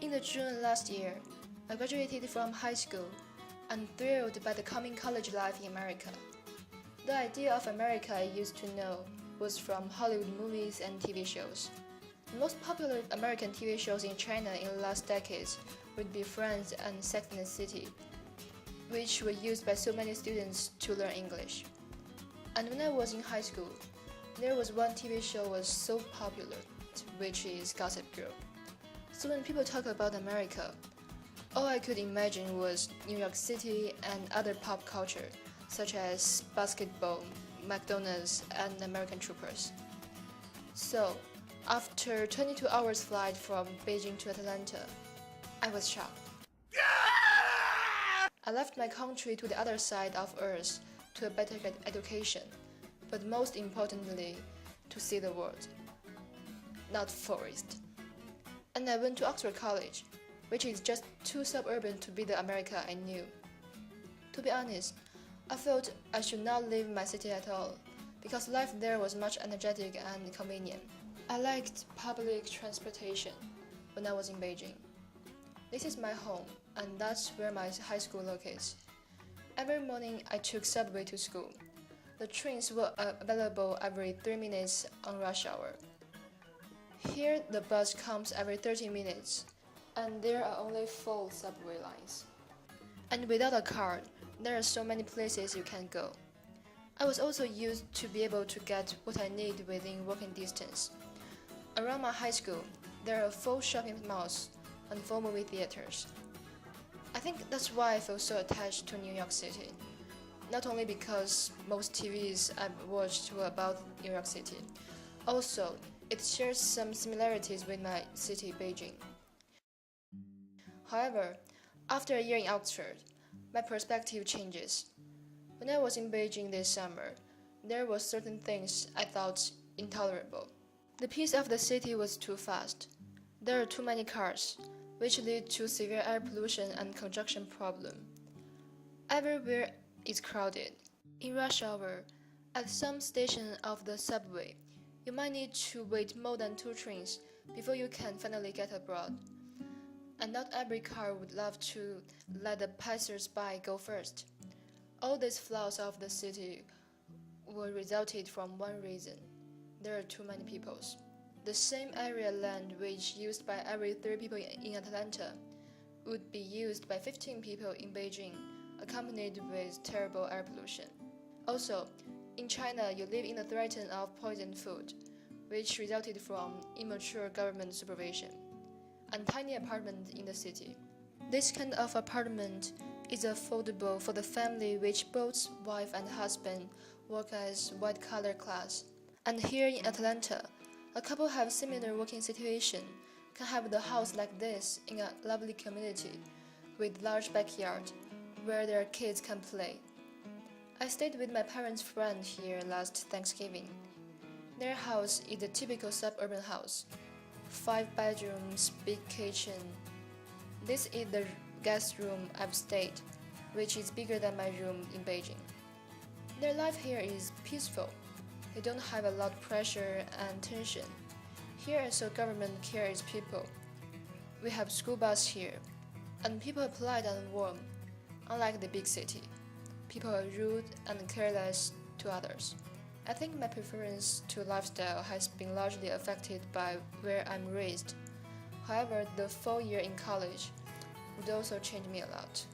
In the June last year, I graduated from high school and thrilled by the coming college life in America. The idea of America I used to know was from Hollywood movies and TV shows. The most popular American TV shows in China in the last decades would be Friends and Sex and the City, which were used by so many students to learn English. And when I was in high school, there was one TV show was so popular, which is Gossip Girl. So when people talk about America, all I could imagine was New York City and other pop culture, such as basketball, McDonald's, and American Troopers. So, after 22 hours flight from Beijing to Atlanta, I was shocked. I left my country to the other side of Earth to a better education, but most importantly, to see the world, not forest. And I went to Oxford College, which is just too suburban to be the America I knew. To be honest, I felt I should not leave my city at all, because life there was much energetic and convenient. I liked public transportation when I was in Beijing. This is my home, and that's where my high school locates. Every morning I took subway to school. The trains were available every 3 minutes on rush hour. Here the bus comes every 30 minutes, and there are only 4 subway lines. And without a car, there are so many places you can go. I was also used to be able to get what I need within walking distance. Around my high school, there are 4 shopping malls and 4 movie theaters. I think that's why I feel so attached to New York City. Not only because most TVs I've watched were about New York City, also it shares some similarities with my city, Beijing. However, after a year in Oxford, my perspective changes. When I was in Beijing this summer, there were certain things I thought intolerable. The pace of the city was too fast. There are too many cars, which lead to severe air pollution and congestion problem. Everywhere is crowded. In rush hour, at some station of the subway, you might need to wait more than 2 trains before you can finally get abroad. And not every car would love to let the passers-by go first. All these flaws of the city were resulted from one reason: there are too many people. The same area land which used by every 3 people in Atlanta would be used by 15 people in Beijing, accompanied with terrible air pollution. Also, in China, you live in the threat of poisoned food, which resulted from immature government supervision, and tiny apartment in the city. This kind of apartment is affordable for the family which both wife and husband work as white-collar class. And here in Atlanta, a couple have similar working situation can have the house like this in a lovely community with large backyard where their kids can play. I stayed with my parents' friend here last Thanksgiving. Their house is a typical suburban house. 5 bedrooms, big kitchen. This is the guest room I've stayed, which is bigger than my room in Beijing. Their life here is peaceful. They don't have a lot of pressure and tension. Here also government cares people. We have school bus here, and people are polite and warm, unlike the big city. People are rude and careless to others. I think my preference to lifestyle has been largely affected by where I'm raised. However, the 4 year in college would also change me a lot.